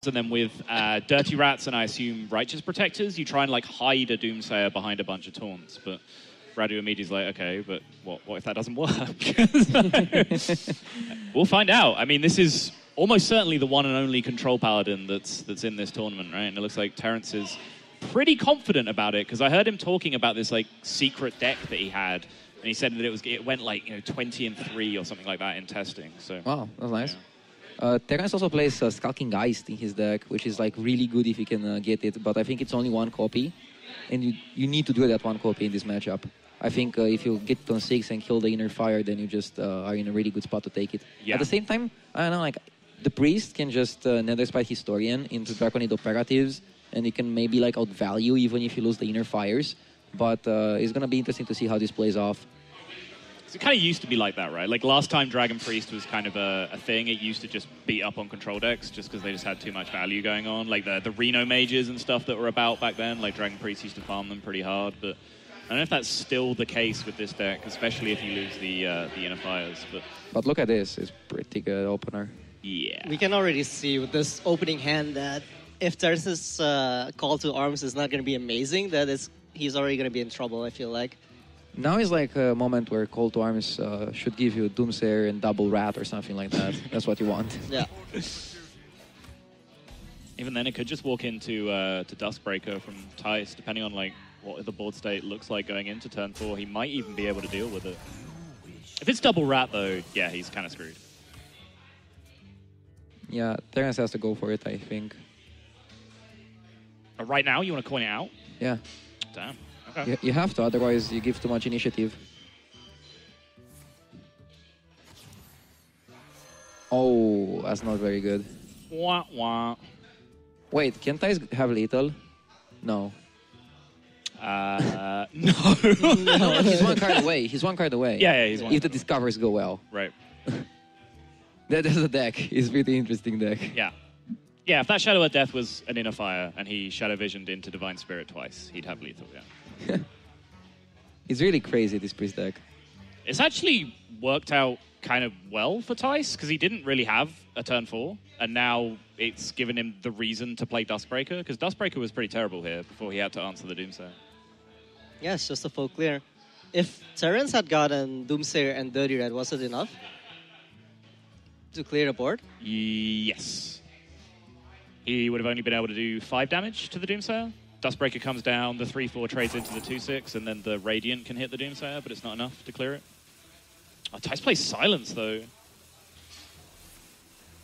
and then with Dirty Rats and I assume Righteous Protectors, you try and like hide a Doomsayer behind a bunch of taunts. But Radu immediately is like, okay, but what if that doesn't work? We'll find out. I mean, this is almost certainly the one and only control paladin that's in this tournament, right? And it looks like Terrence is pretty confident about it, because I heard him talking about this like secret deck that he had, and he said that it went like 20-3 or something like that in testing. So wow, that's nice. Yeah. Terrence also plays Skulking Geist in his deck, which is like really good if you can get it, but I think it's only one copy, and you need to do that one copy in this matchup. I think if you get it on 6 and kill the Inner Fire, then you just are in a really good spot to take it. Yeah. At the same time, I don't know, like the Priest can just Netherspite Historian into Draconid Operatives, and it can maybe like outvalue even if you lose the Inner Fires, but it's going to be interesting to see how this plays off. It kind of used to be like that, right? Like last time Dragon Priest was kind of a thing, it used to just beat up on control decks just because they just had too much value going on. Like the Reno mages and stuff that were about back then, like Dragon Priest used to farm them pretty hard. But I don't know if that's still the case with this deck, especially if you lose the Inner Fires. But look at this, it's pretty good opener. Yeah. We can already see with this opening hand that if Terrence's call to arms is not going to be amazing, he's already going to be in trouble, I feel like. Now is like a moment where Call to Arms should give you Doomsayer and Double Rat or something like that. That's what you want. Yeah. Even then, it could just walk into to Duskbreaker from Thijs, depending on like what the board state looks like going into turn 4. He might even be able to deal with it. If it's Double Rat, though, yeah, he's kind of screwed. Yeah, Terrence has to go for it, I think. Right now, you want to coin it out? Yeah. Damn. Okay. You have to, otherwise you give too much initiative. Oh, that's not very good. Wah, wah. Wait, can Thijs have lethal? No. No. No, he's one card away. He's one card away. Yeah, he's one. If the discovers go well. Right. That's a deck. It's a pretty interesting deck. Yeah. Yeah, if that Shadow of Death was an Inner Fire and he Shadow Visioned into Divine Spirit twice, he'd have lethal, yeah. It's really crazy, this Priest deck. It's actually worked out kind of well for Thijs, because he didn't really have a turn 4, and now it's given him the reason to play Duskbreaker, because Duskbreaker was pretty terrible here before he had to answer the Doomsayer. Yeah, it's just a full clear. If Terrence had gotten Doomsayer and Dirty Red, was it enough to clear the board? Yes. He would have only been able to do 5 damage to the Doomsayer. Duskbreaker comes down, the 3-4 trades into the 2-6, and then the Radiant can hit the Doomsayer, but it's not enough to clear it. Oh, Thijs plays Silence, though.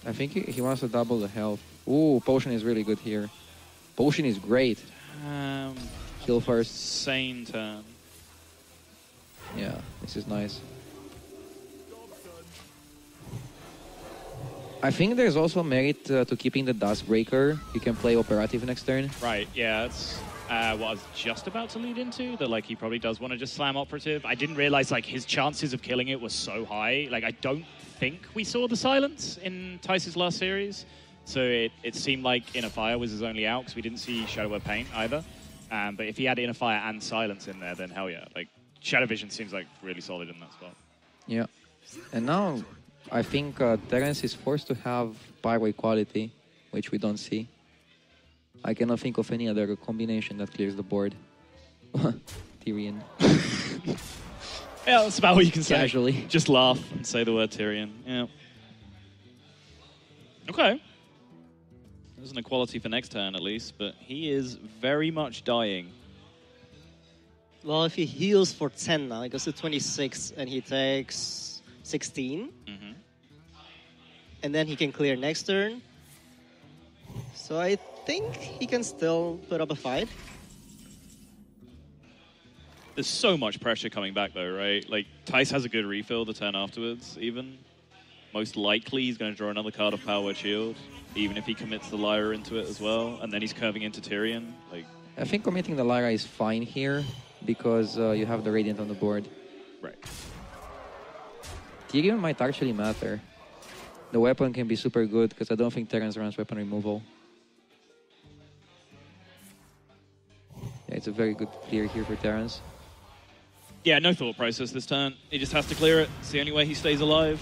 I think he wants to double the health. Ooh, Potion is really good here. Potion is great. Kill first. Insane turn. Yeah, this is nice. I think there's also merit to keeping the Duskbreaker. You can play Operative next turn. Right, yeah, that's what I was just about to lead into, that like he probably does want to just slam Operative. I didn't realize like his chances of killing it were so high. Like I don't think we saw the Silence in Thijs' last series. So it seemed like Inner Fire was his only out, because we didn't see Shadow Web Paint either. But if he had Inner Fire and Silence in there, then hell yeah. Like Shadow Vision seems like really solid in that spot. Yeah. And now I think Terrence is forced to have Pyro Equality, which we don't see. I cannot think of any other combination that clears the board. Tyrion. Yeah, that's about what you can say. Casually. Just laugh and say the word Tyrion. Yeah. Okay. There's an equality for next turn at least, but he is very much dying. Well, if he heals for 10 now, he goes to 26 and he takes 16. Mm-hmm. And then he can clear next turn. So I think he can still put up a fight. There's so much pressure coming back though, right? Like, Thijs has a good refill the turn afterwards, even. Most likely he's going to draw another card of Power Word Shield, even if he commits the Lyra into it as well, and then he's curving into Tyrion. Like, I think committing the Lyra is fine here, because you have the Radiant on the board. right. Tyrion might actually matter. The weapon can be super good, because I don't think Terrence runs weapon removal. Yeah, it's a very good clear here for Terrence. Yeah, no thought process this turn. He just has to clear it. It's the only way he stays alive.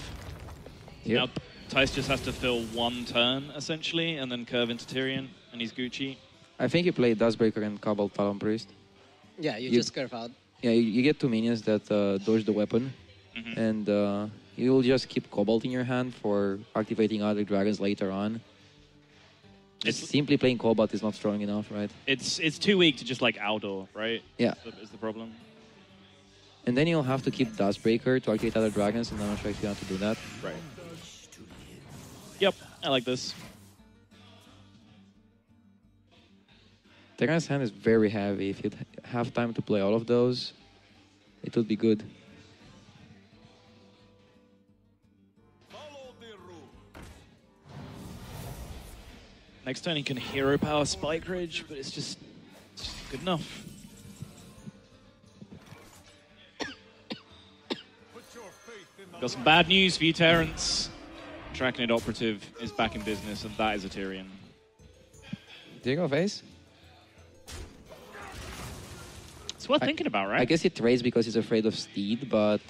Yep. Thijs just has to fill one turn, essentially, and then curve into Tyrion, and he's Gucci. I think you play Dustbreaker and Cobalt Talon Priest. Yeah, you just curve out. Yeah, you get 2 minions that dodge the weapon, and you'll just keep Cobalt in your hand for activating other dragons later on. Just simply playing Cobalt is not strong enough, right? It's too weak to just like Aldor, right? Yeah. Is the problem. And then you'll have to keep Dustbreaker to activate other dragons, and I'm not sure if you want to do that. Right. Yep, I like this. Terrence's hand is very heavy. If you'd have time to play all of those, it would be good. Next turn he can hero power Spike Ridge, but it's just good enough. Got some bad news for you, Terrence. Draconid Operative is back in business, and that is a Tyrion. Do you go face? It's worth thinking about, right? I guess he trades because he's afraid of Steed, but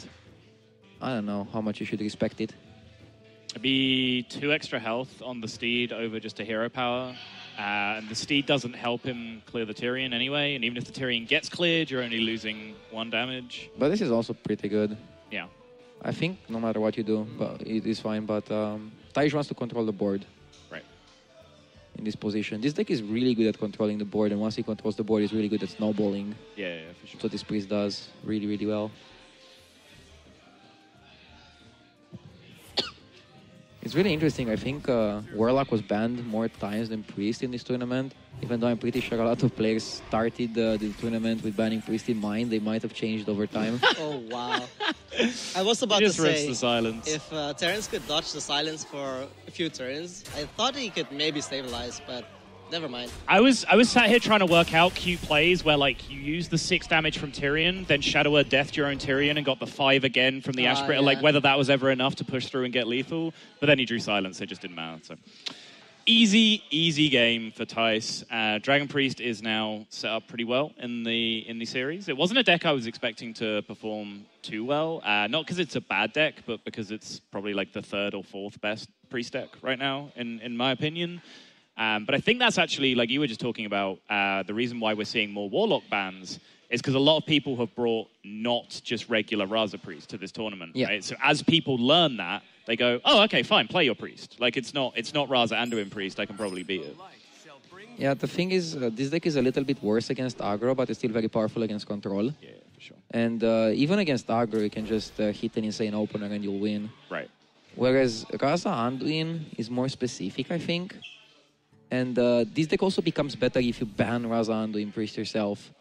I don't know how much you should respect it. It'd be 2 extra health on the Steed over just a hero power. And the Steed doesn't help him clear the Tyrion anyway, and even if the Tyrion gets cleared, you're only losing 1 damage. But this is also pretty good. Yeah. I think no matter what you do, but it is fine. But Thijs wants to control the board. Right. In this position. This deck is really good at controlling the board, and once he controls the board, he's really good at snowballing. Yeah, for sure. So this priest does really, really well. It's really interesting. I think Warlock was banned more times than Priest in this tournament. Even though I'm pretty sure a lot of players started the tournament with banning Priest in mind, they might have changed over time. Oh, wow. I was about to Just rinse say, the silence. if Terrence could dodge the silence for a few turns, I thought he could maybe stabilize, but never mind. I was sat here trying to work out cute plays where like you use the 6 damage from Tyrion, then Shadow Word Death your own Tyrion and got the 5 again from the Ashbringer, yeah. like whether that was ever enough to push through and get lethal. But then he drew silence, so it just didn't matter. So easy game for Thijs. Dragon Priest is now set up pretty well in the series. It wasn't a deck I was expecting to perform too well, not because it's a bad deck, but because it's probably like the 3rd or 4th best Priest deck right now, in my opinion. But I think that's actually, like you were just talking about, the reason why we're seeing more Warlock bans is because a lot of people have brought not just regular Raza Priest to this tournament, right? So as people learn that, they go, oh, okay, fine, play your Priest. Like, it's not Raza Anduin Priest, I can probably beat it. Yeah, the thing is, this deck is a little bit worse against aggro, but it's still very powerful against control. Yeah, for sure. And even against aggro, you can just hit an insane opener and you'll win. Right. Whereas Raza Anduin is more specific, I think. And this deck also becomes better if you ban Raza Anduin Priest yourself.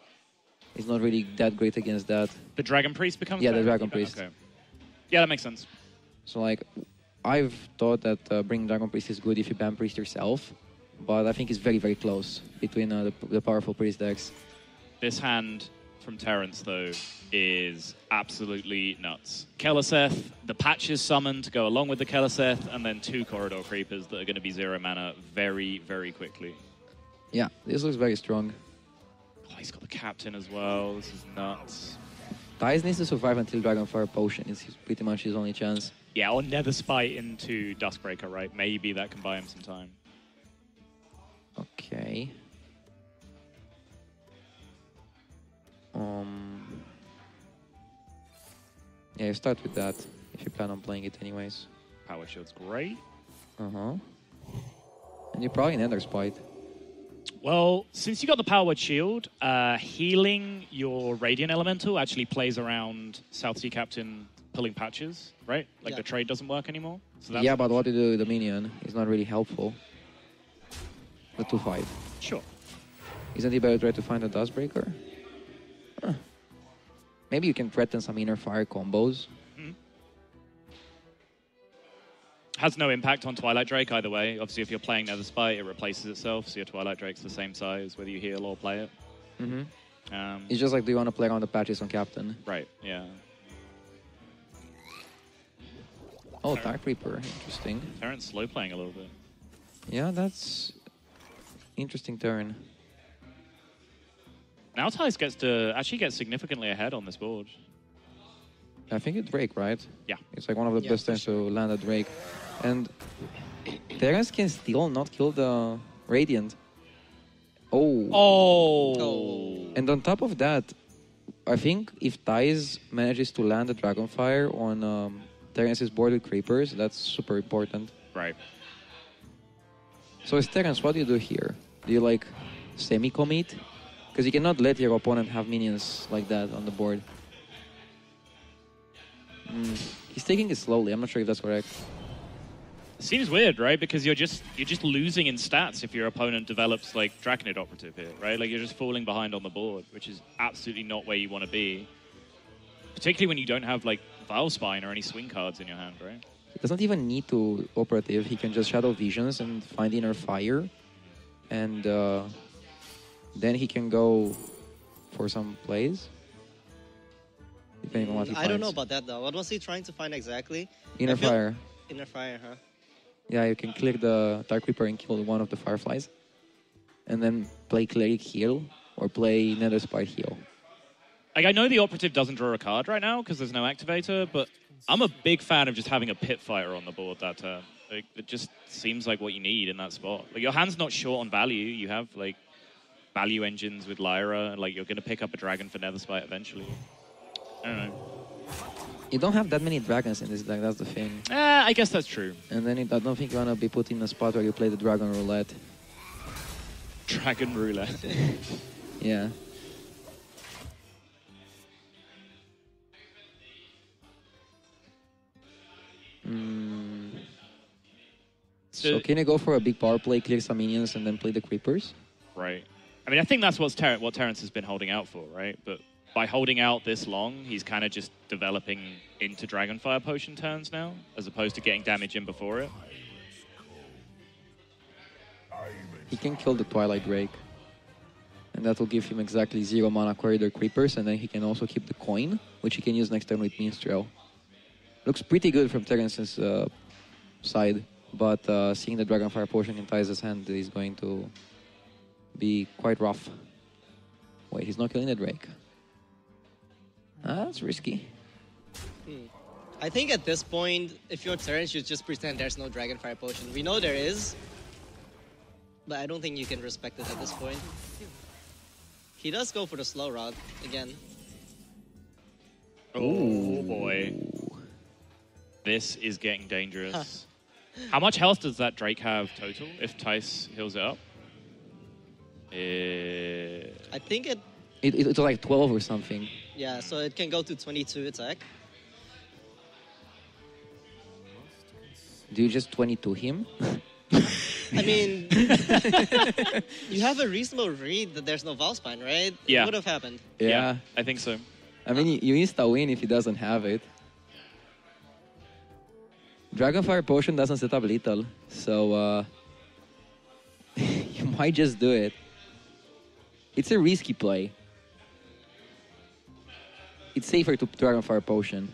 It's not really that great against that. The Dragon Priest becomes Yeah, better? the Dragon Priest. Okay. Yeah, that makes sense. So, like, I've thought that bringing Dragon Priest is good if you ban Priest yourself. But I think it's very, very close between the powerful Priest decks. This hand from Terrence, though, is absolutely nuts. Keleseth, the patches summoned to go along with the Keleseth, and then 2 Corridor Creepers that are going to be 0 mana very, very quickly. Yeah, this looks very strong. Oh, he's got the Captain as well. This is nuts. Thijs needs to survive until Dragonfire Potion. It's pretty much his only chance. Yeah, or Nether Spite into Duskbreaker, right? Maybe that can buy him some time. Okay. Yeah, start with that if you plan on playing it anyways. Power Shield's great. And you probably Nether Spite. Well, since you got the Power Shield, healing your Radiant Elemental actually plays around South Sea Captain pulling patches, right? Like the trade doesn't work anymore. So that's Yeah, but what you do with the minion is not really helpful. The 2/5. Sure. Isn't it better to try to find a Dustbreaker? Huh. Maybe you can threaten some Inner Fire combos. Has no impact on Twilight Drake either way. Obviously, if you're playing Nether Spite, it replaces itself, so your Twilight Drake's the same size, whether you heal or play it. It's just like, do you want to play around the patches on Captain? Right, yeah. Oh, Dark Reaper. Interesting. Terrence slow playing a little bit. Yeah, that's interesting turn. Now Thijs gets to actually get significantly ahead on this board. I think it's Drake, right? Yeah. It's like one of the Yeah, best for times to land a Drake. And Terrence can still not kill the Radiant. Oh. Oh. And on top of that, I think if Thijs manages to land a Dragonfire on Terrence's board with Creepers, that's super important. Right. So as Terrence, what do you do here? Do you like semi-commit? Because you cannot let your opponent have minions like that on the board. He's taking it slowly. I'm not sure if that's correct. Seems weird, right? Because you're just losing in stats if your opponent develops like Draconid Operative here, right? Like you're just falling behind on the board, which is absolutely not where you want to be. Particularly when you don't have like Vilespine or any swing cards in your hand, right? He doesn't even need to operative. He can just Shadow Visions and find Inner Fire. And then he can go for some plays. Depending on what he finds. I don't know about that though. What was he trying to find exactly? Inner Fire. Inner Fire, huh? Yeah, you can click the Dark Reaper and kill one of the Fireflies. And then play Cleric Heal or play Nether Spite Heal. Like, I know the Operative doesn't draw a card right now because there's no activator, but I'm a big fan of just having a Pit Fighter on the board that turn. Like, it just seems like what you need in that spot. Like, your hand's not short on value. You have, like, value engines with Lyra, and, like, you're going to pick up a dragon for Nether Spite eventually. I don't know. You don't have that many dragons in this deck, that's the thing. I guess that's true. And then I don't think you want to be put in a spot where you play the Dragon Roulette. Dragon Roulette. Yeah. So can you go for a big power play, clear some minions, and then play the creepers? Right. I mean, I think that's what Terrence has been holding out for, right? But by holding out this long, he's kind of just developing into Dragonfire Potion turns now, as opposed to getting damage in before it. He can kill the Twilight Drake. And that will give him exactly 0 mana corridor creepers, and then he can also keep the coin, which he can use next turn with Minstrel. Looks pretty good from Terrence's side, but seeing the Dragonfire Potion in Thijs' hand is going to be quite rough. Wait, he's not killing the Drake. That's risky. I think at this point, if you're Terrence, you just pretend there's no Dragonfire Potion. We know there is, but I don't think you can respect it at this point. He does go for the slow route again. Oh boy. This is getting dangerous. How much health does that Drake have total if Thijs heals it up? I think It's like 12 or something. yeah, so it can go to 22 attack. Do you just 22 him? I mean, you have a reasonable read that there's no Valspine, right? Yeah. It would have happened. Yeah. I think so. I mean, you insta-win if he doesn't have it. Dragonfire Potion doesn't set up lethal, so you might just do it. It's a risky play. It's safer to Dragonfire Potion.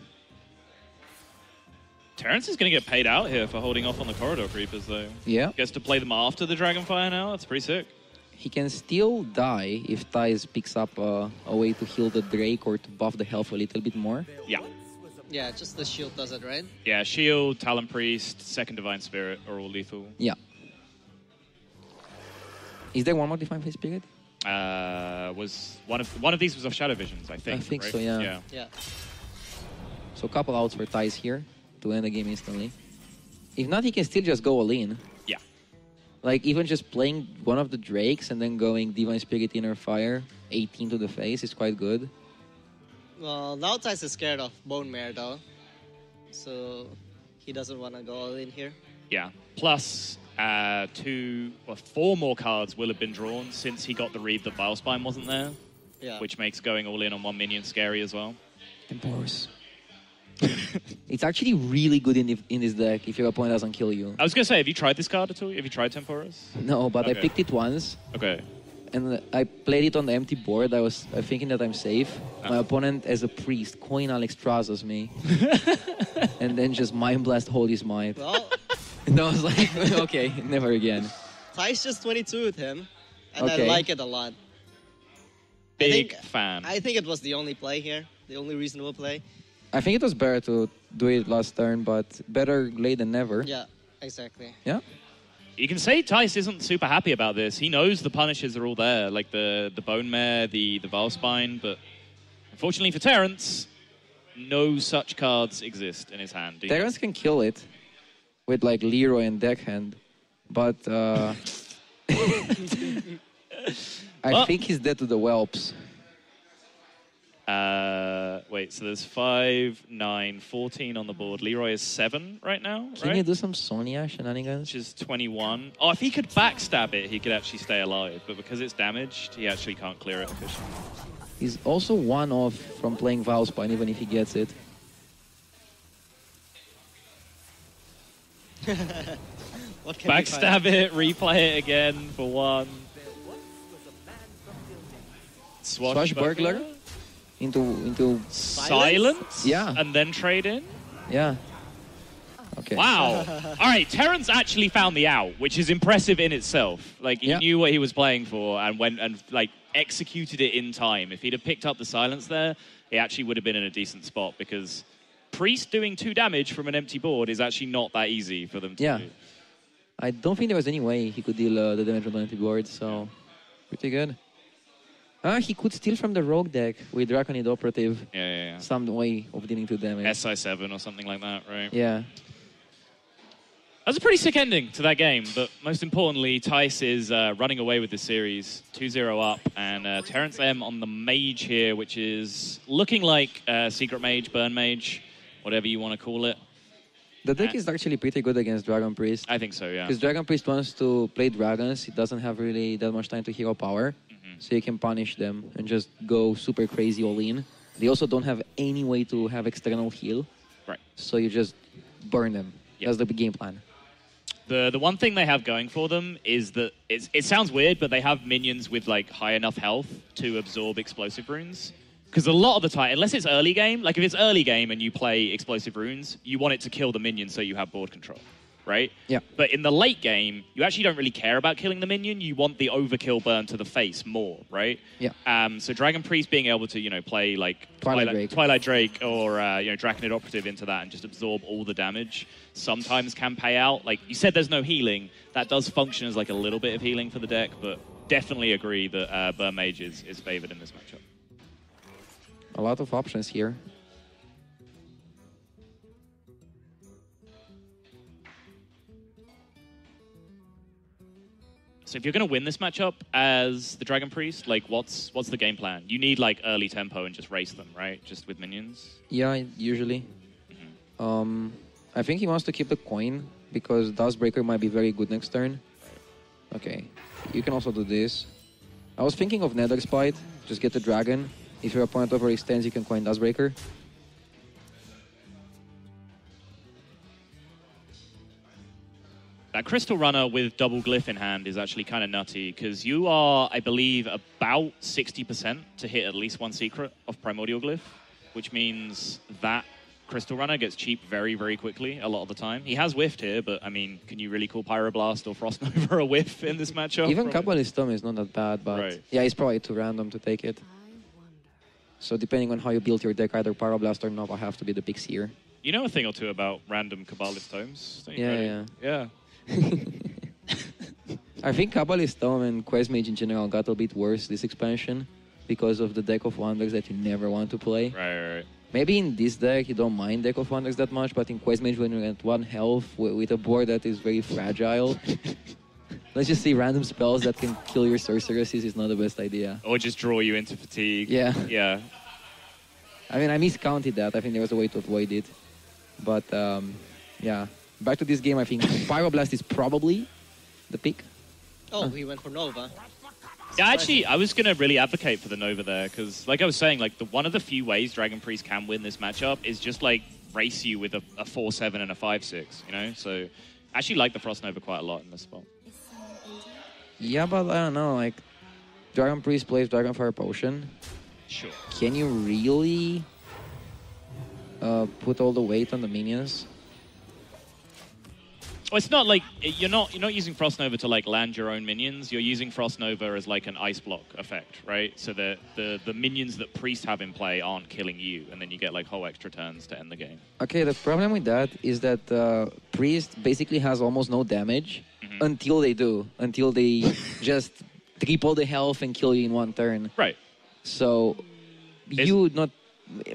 Terrence is going to get paid out here for holding off on the corridor creepers, though. Yeah. Gets to play them after the Dragonfire now. That's pretty sick. He can still die if Thijs picks up a way to heal the Drake or to buff the health a little bit more. Yeah. Yeah, just the shield does it, right? Yeah, Shield, Talon Priest, Second Divine Spirit are all lethal. Yeah. Is there one more Divine Flame Spirit? Was one of these was of Shadow Visions, I think. I think right? so, yeah. Yeah. So a couple outs for Thijs here to end the game instantly. If not, he can still just go all in. Yeah. Like, even just playing one of the Drakes and then going Divine Spirit, Inner Fire, 18 to the face is quite good. Well, now Thijs is scared of Bone Mare, though. So he doesn't want to go all in here. Yeah. Plus, 4 more cards will have been drawn since he got the read that Vilespine wasn't there. Yeah. Which makes going all in on one minion scary as well. Temporis. It's actually really good in this deck if your opponent doesn't kill you. I was going to say, have you tried this card at all? Have you tried Temporis? No, but Okay. I picked it once. Okay. And I played it on the empty board. I was thinking that I'm safe. My opponent, as a priest, coin Alex Trazos me. And then just Mind Blast Holy Smite. Well, And I was like, okay, never again. Thijs just 22 with him, and Okay. I like it a lot. Big think- fan. I think it was the only play here, the only reasonable play. I think it was better to do it last turn, but better late than never. Yeah, exactly. Yeah. You can say Thijs isn't super happy about this. He knows the punishes are all there, like the Bone Mare, the Valspine, but unfortunately for Terrence, no such cards exist in his hand. Terrence can kill it with like Leroy and Deckhand, but I think he's dead to the Whelps. Wait, so there's 5, 9, 14 on the board. Leroy is 7 right now, Can you do some Sonya shenanigans? Which is 21. Oh, if he could backstab it, he could actually stay alive. But because it's damaged, he actually can't clear it efficiently. He's also one off from playing Valspine, even if he gets it. What can we Backstab find? it, replay it again for 1. Swashbuckler? Into Silence? Yeah. And then trade in? Yeah. Okay. Wow. All right, Terrence actually found the out, which is impressive in itself. Like, he knew what he was playing for and went and, like, executed it in time. If he'd have picked up the silence there, he actually would have been in a decent spot because Priest doing 2 damage from an empty board is actually not that easy for them to do. I don't think there was any way he could deal the damage on the empty board, so pretty good. He could steal from the rogue deck with Draconid Operative. Yeah. Some way of dealing to damage. SI7 or something like that, right? Yeah. That was a pretty sick ending to that game, but most importantly, Thijs is running away with the series, 2-0 up, and TerrenceM on the mage here, which is looking like Secret Mage, Burn Mage, whatever you want to call it. The deck is actually pretty good against Dragon Priest. I think so, yeah. Because Dragon Priest wants to play dragons, he doesn't have really that much time to hero power, so you can punish them and just go super crazy all in. They also don't have any way to have external heal, Right. so you just burn them. Yep. That's the game plan. The one thing they have going for them is that it sounds weird, but they have minions with like high enough health to absorb explosive runes. Because a lot of the time, unless it's early game, like if it's early game and you play explosive runes, you want it to kill the minion so you have board control, right? Yeah. But in the late game, you actually don't really care about killing the minion. You want the overkill burn to the face more, right? Yeah. So Dragon Priest being able to, play like Twilight Drake or Draconid Operative into that and just absorb all the damage sometimes can pay out. Like you said, there's no healing. That does function as like a little bit of healing for the deck, but definitely agree that Burn Mage is favored in this matchup. A lot of options here. So if you're going to win this matchup as the Dragon Priest, like what's the game plan? You need like early tempo and just race them, right? Just with minions? Yeah, usually. I think he wants to keep the coin because Dustbreaker might be very good next turn. Okay, you can also do this. I was thinking of Nether Spite, just get the dragon. If your opponent overextends, you can coin Dustbreaker. That Crystal Runner with double glyph in hand is actually kind of nutty because you are, I believe, about 60% to hit at least one secret of Primordial Glyph, which means that Crystal Runner gets cheap very, very quickly a lot of the time. He has whiffed here, but I mean, can you really call Pyroblast or Frost Nova a whiff in this matchup? Even Kabbalist Tome is not that bad, but yeah, it's probably too random to take it. So depending on how you build your deck, either Pyroblast or Nova have to be the picks here. You know a thing or two about random Kabbalist Tomes, don't you? Yeah. Yeah. I think Kabbalist Tome and Quest Mage in general got a bit worse this expansion because of the deck of wonders that you never want to play. Right. Maybe in this deck you don't mind deck of wonders that much, but in Quest Mage when you're at 1 health with a board that is very fragile, let's just say random spells that can kill your sorceresses is not the best idea. Or just draw you into fatigue. Yeah. I mean, I miscounted that. I think there was a way to avoid it. But, yeah. Back to this game, I think Pyroblast is probably the pick. Oh, he went for Nova. Yeah, actually, I was going to really advocate for the Nova there, because like I was saying, like one of the few ways Dragon Priest can win this matchup is just like race you with a 4-7 and a 5-6, So I actually like the Frost Nova quite a lot in this spot. Yeah, but I don't know, like Dragon Priest plays Dragonfire Potion. Sure. Can you really put all the weight on the minions? Well, it's not like you're not using Frost Nova to like land your own minions. You're using Frost Nova as like an ice block effect, right? So the minions that Priest have in play aren't killing you, and then you get like whole extra turns to end the game. Okay, the problem with that is that Priest basically has almost no damage until they do, until they just triple the health and kill you in one turn. Right. So you would not.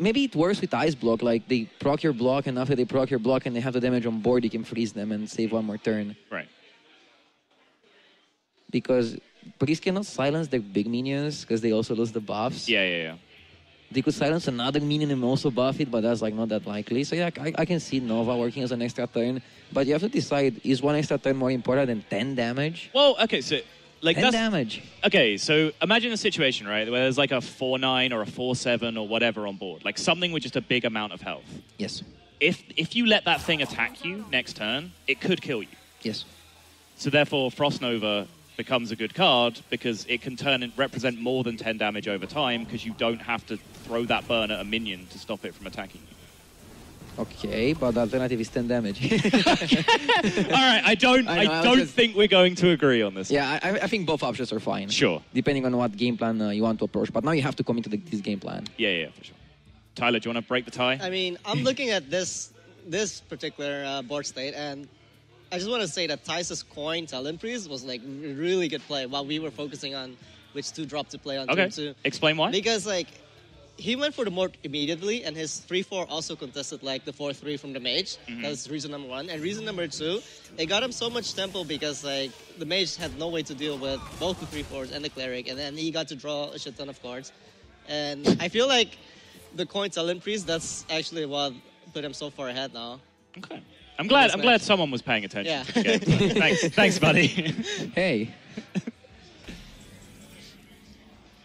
Maybe it works with Ice Block, like they proc your block, and after they proc your block and they have the damage on board, you can freeze them and save one more turn. Right. Because Priest cannot silence their big minions, because they also lose the buffs. Yeah. They could silence another minion and also buff it, but that's like not that likely. So yeah, I can see Nova working as an extra turn, but you have to decide, is one extra turn more important than 10 damage? Well, okay, so... Like 10 damage. Okay, so imagine a situation, right, where there's like a 4-9 or a 4-7 or whatever on board. Like something with just a big amount of health. Yes. If you let that thing attack you next turn, it could kill you. Yes. So therefore, Frost Nova becomes a good card because it can turn and represent more than 10 damage over time because you don't have to throw that burn at a minion to stop it from attacking you. Okay, but the alternative is 10 damage. All right, I don't think we're going to agree on this. Yeah, I think both options are fine. Sure. Depending on what game plan you want to approach. But now you have to commit to this game plan. Yeah, for sure. Tyler, do you want to break the tie? I mean, I'm looking at this particular board state, and I just want to say that Thijs' coin Talon Priest was like a really good play while we were focusing on which 2-drop to play on turn 2. Explain why. Because like he went for the Mork immediately, and his 3-4 also contested like the 4-3 from the mage. That was reason number 1. And reason number 2, it got him so much tempo because like the mage had no way to deal with both the 3-4s and the cleric, and then he got to draw a shit ton of cards. And I feel like the coin Talon Priest, that's actually what put him so far ahead now. Okay. I'm glad someone was paying attention to the game. Thanks, buddy. Hey.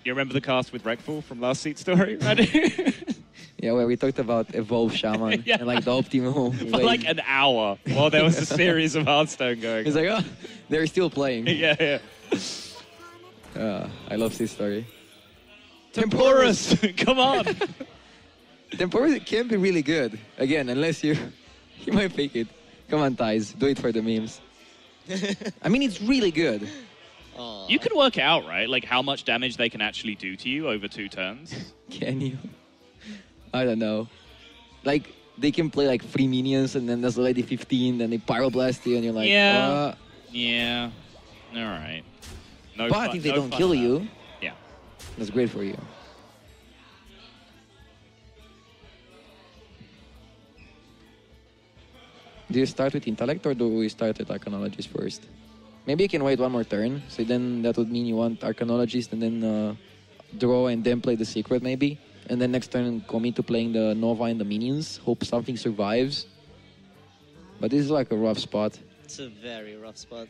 You remember the cast with Wreckful from last SeatStory, right? Yeah, where we talked about Evolve Shaman and like the optimal For way. like an hour while there was a series of Hearthstone going He's on. like, oh, they're still playing. Yeah. I love SeatStory. Temporus! Come on! Temporus can be really good. Again, unless you might fake it. Come on, Thijs, do it for the memes. I mean, it's really good. Aww. You can work out, right? Like how much damage they can actually do to you over 2 turns. Can you? I don't know. Like, they can play like 3 minions and then there's already 15, then they pyroblast you and you're like, Yeah. All right. But if they don't kill you, yeah, that's great for you. Do you start with Intellect or do we start with Arcanologist first? Maybe you can wait one more turn, so then that would mean you want Arcanologist and then draw and then play the Secret maybe. And then next turn commit to playing the Nova and the minions, hope something survives. But this is like a rough spot. It's a very rough spot.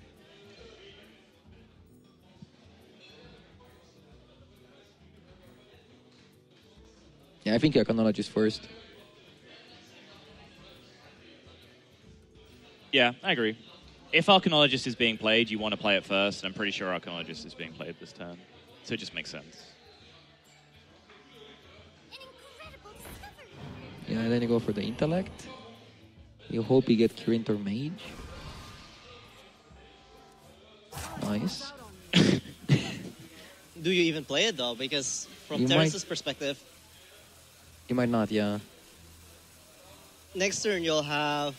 Yeah, I think Arcanologist first. Yeah, I agree. If Arcanologist is being played, you want to play it first. I'm pretty sure Arcanologist is being played this turn. So it just makes sense. Yeah, and then you go for the Intellect. You hope you get Current or Mage. Nice. Do you even play it though? Because from You Terrence's perspective, You might not, yeah. next turn you'll have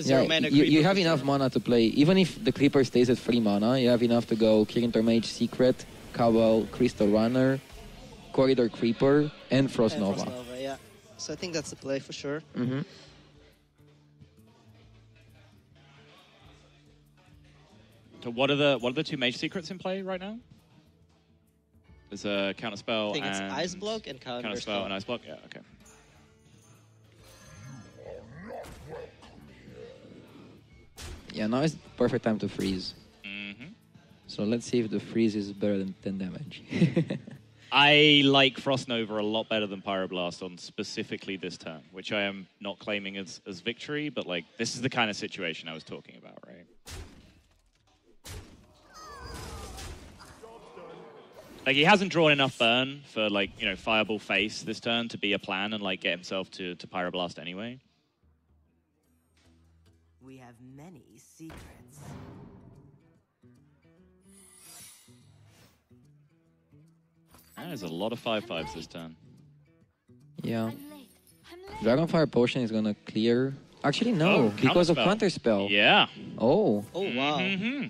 zero Yeah, mana you creeper have for enough sure. mana to play. Even if the Creeper stays at 3 mana, you have enough to go Current or Mage, Secret, Cabal, Crystal Runner, Corridor Creeper, and Frost And Nova. Frost Nova, yeah. So I think that's the play for sure. Mm-hmm. So what are the 2 mage secrets in play right now? There's a counterspell I think it's and Ice Block and counterspell and ice block. Yeah, okay. Yeah, now is the perfect time to freeze. Mm-hmm. So let's see if the freeze is better than 10 damage. I like Frost Nova a lot better than Pyroblast on specifically this turn, which I am not claiming as victory, but like this is the kind of situation I was talking about, right? Like he hasn't drawn enough burn for like, you know, Fireball Face this turn to be a plan and like get himself to Pyroblast anyway. We have many secrets. There's a lot of 5/5s this turn. Yeah. Dragonfire Potion is gonna clear. Actually, no, Oh, because of Counterspell. Counterspell. Yeah. Oh. Oh, wow. Mm-hmm.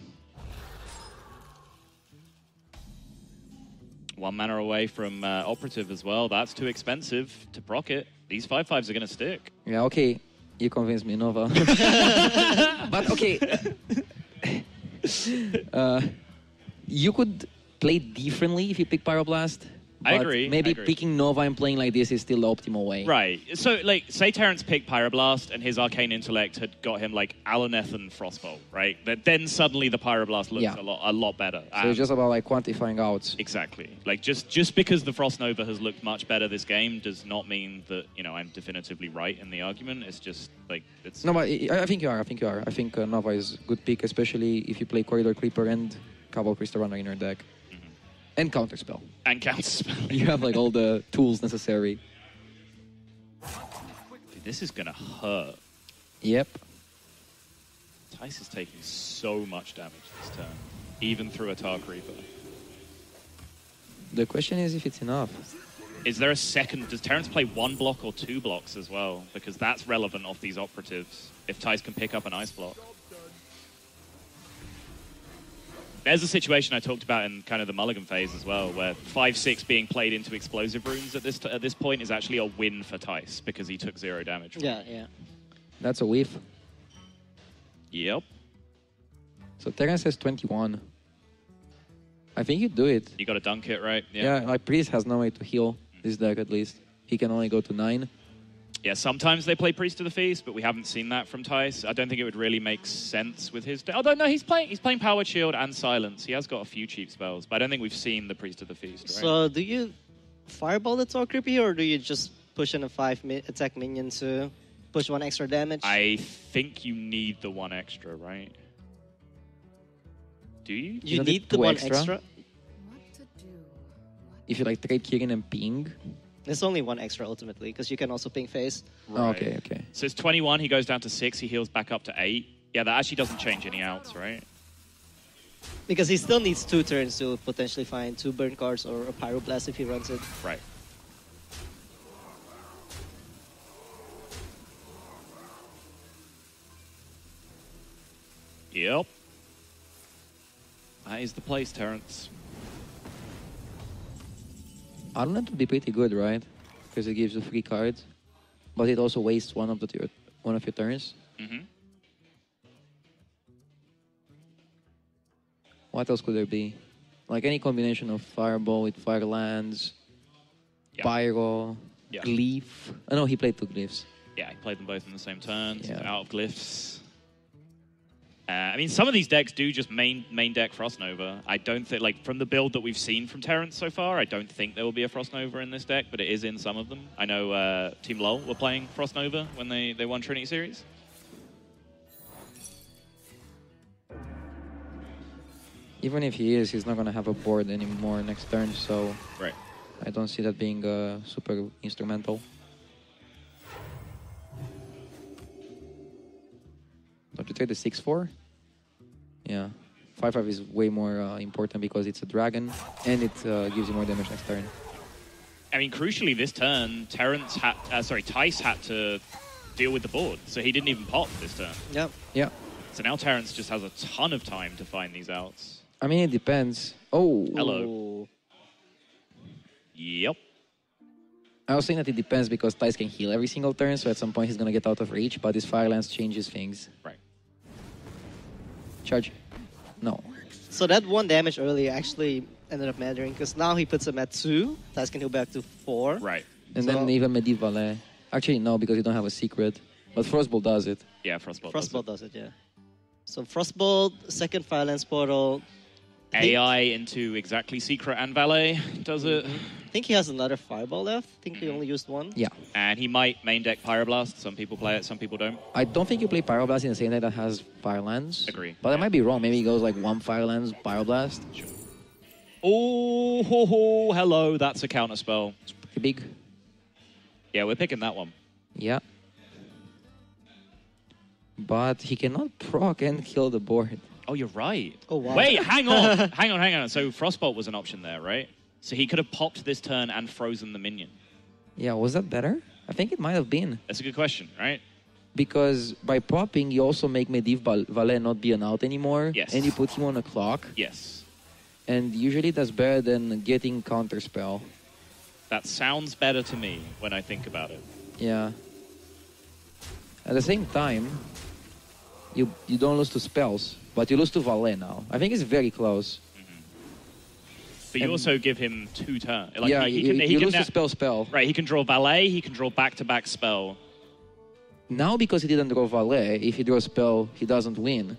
1 mana away from Operative as well. That's too expensive to proc it. These 5/5s are going to stick. Yeah, okay. You convinced me, Nova. But okay. You could play differently if you pick Pyroblast. I but agree. Maybe I agree. picking Nova and playing like this is still the optimal way. Right. So, like, say Terrence picked Pyroblast and his Arcane Intellect had got him, like, Alaneth and Frostbolt, right? But then suddenly the Pyroblast looks Yeah. a lot better. So it's just about, like, quantifying outs. Exactly. Like, just because the Frost Nova has looked much better this game does not mean that, you know, I'm definitively right in the argument. It's just, like, it's... No, but I think you are. I think Nova is a good pick, especially if you play Corridor Creeper and Cabal Crystal Runner in your deck. And Counterspell. And Counterspell. You have like all the tools necessary. Dude, this is going to hurt. Yep. Thijs is taking so much damage this turn, even through a Tar Creeper. The question is if it's enough. Is there a second... Does Terrence play 1 block or 2 blocks as well? Because that's relevant off these Operatives, if Thijs can pick up an Ice Block. There's a situation I talked about in kind of the Mulligan phase as well, where 5/6 being played into Explosive Runes at this point is actually a win for Thijs, because he took 0 damage. Yeah, yeah. That's a whiff. Yep. So Terrence has 21. I think you do it. You got to dunk it, right? Yeah, like Priest has no way to heal this deck at least. He can only go to 9. Yeah, sometimes they play Priest of the Feast, but we haven't seen that from Thijs. I don't think it would really make sense with his deck. Although, no, he's playing Powered Shield and Silence. He has got a few cheap spells, but I don't think we've seen the Priest of the Feast, right? So do you Fireball the Tar Creepy, or do you just push in a 5 attack minion to push 1 extra damage? I think you need the 1 extra, right? Do you? You Isn't it need the 2 1 extra? extra? What to do? If you like trade Kirin and ping. There's only 1 extra ultimately, because you can also ping face. Oh, okay, okay. So it's 21, he goes down to 6, he heals back up to 8. Yeah, that actually doesn't change any outs, right? Because he still needs 2 turns to potentially find 2 burn cards or a Pyroblast if he runs it. Right. Yep. That is the place, Terrence. I don't know to be pretty good, right? Because it gives you free cards, but it also wastes one of your turns. Mm-hmm. What else could there be? Like any combination of Fireball with Firelands, Yeah. Pyro, Yeah. Glyph. Oh no, he played 2 Glyphs. Yeah, he played them both in the same turn, so Yeah. out of glyphs. I mean, some of these decks do just main deck Frost Nova. I don't think, like, from the build that we've seen from Terrence so far, I don't think there will be a Frost Nova in this deck, but it is in some of them. I know Team LoL were playing Frost Nova when they won Trinity Series. Even if he is, he's not gonna have a board anymore next turn, so Right. I don't see that being super instrumental. Don't you trade the 6/4? Yeah. 5/5 is way more important because it's a dragon and it gives you more damage next turn. I mean, crucially, this turn, Thijs had to deal with the board, so he didn't even pop this turn. Yep. Yeah. So now Terrence just has a ton of time to find these outs. I mean, it depends. Oh. Hello. Ooh. Yep. I was saying that it depends because Thijs can heal every single turn, so at some point he's gonna get out of reach, but his Firelands changes things. Right. Charge. No. So that 1 damage earlier actually ended up mattering, because now he puts him at 2. Thijs can heal back to 4. Right. And So- then even Medieval. Actually, no, because you don't have a secret. But Frostbolt does it. Yeah, Frostbolt. Frostbolt does it, yeah. So Frostbolt, second Firelands Portal. AI into exactly Secret and Valet does it. I think he has another Fireball left. I think he only used 1. Yeah. And he might main deck Pyroblast. Some people play it, some people don't. I don't think you play Pyroblast in the same deck that has Firelands. Agree. But I might be wrong. Maybe he goes like 1 Firelands, Pyroblast. Oh, ho, ho, hello, that's a counterspell. It's pretty big. Yeah, we're picking that one. Yeah. But he cannot proc and kill the board. Oh, you're right. Oh, wow. Wait, hang on. hang on. So Frostbolt was an option there, right? So he could have popped this turn and frozen the minion. Yeah, was that better? I think it might have been. That's a good question, right? Because by popping, you also make Medivh Valet not be an out anymore. Yes. And you put him on a clock. Yes. And usually that's better than getting counterspell. That sounds better to me when I think about it. Yeah. At the same time, you don't lose to spells, but you lose to Valet now. I think it's very close. But you also give him 2 turns. Like yeah, you lose to spell. Right, he can draw Valet, he can draw back-to-back spell. Now, because he didn't draw Valet, if he draws spell, he doesn't win.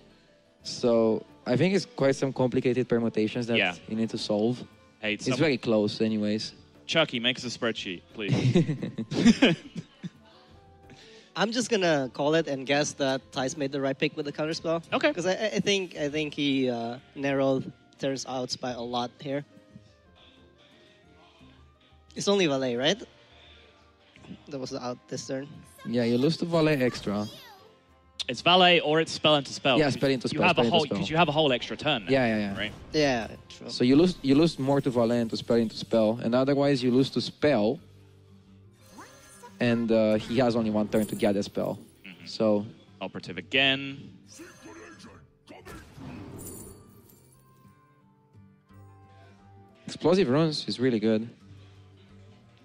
So I think it's quite some complicated permutations that you need to solve. Hey, it's very close anyways. Chucky, make us a spreadsheet, please. I'm just gonna call it and guess that Thijs made the right pick with the counterspell. Okay. Because I think he narrowed Terrence's outs by a lot here. It's only Valet, right? That was the out this turn. Yeah, you lose to Valet extra. It's Valet or it's spell into spell. Yeah, spell into spell. Because you have a whole extra turn now, yeah. Right? Yeah, true. So you lose more to Valet and to spell into spell, and otherwise you lose to spell. And he has only 1 turn to get a spell. So Operative again. Explosive Runes is really good.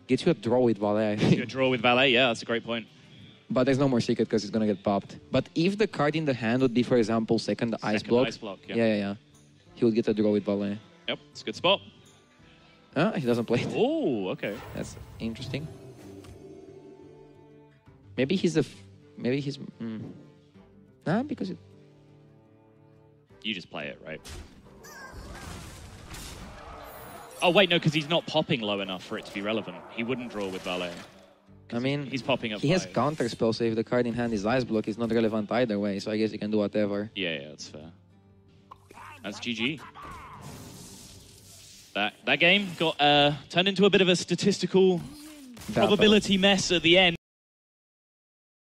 Gets you a draw with Valet. You draw with Valet, yeah, that's a great point. But there's no more secret because it's going to get popped. But if the card in the hand would be, for example, second Ice Block. Yeah. He would get a draw with Valet. Yep, it's a good spot. He doesn't play it. Oh, okay. That's interesting. Maybe he's Nah, because it... You just play it, right? Oh, wait, no, because he's not popping low enough for it to be relevant. He wouldn't draw with Valet. I mean, he's popping up. He has counter spell, so if the card in hand is Ice Block, it's not relevant either way, so I guess you can do whatever. Yeah, that's fair. That's GG. That game got turned into a bit of a statistical probability mess at the end.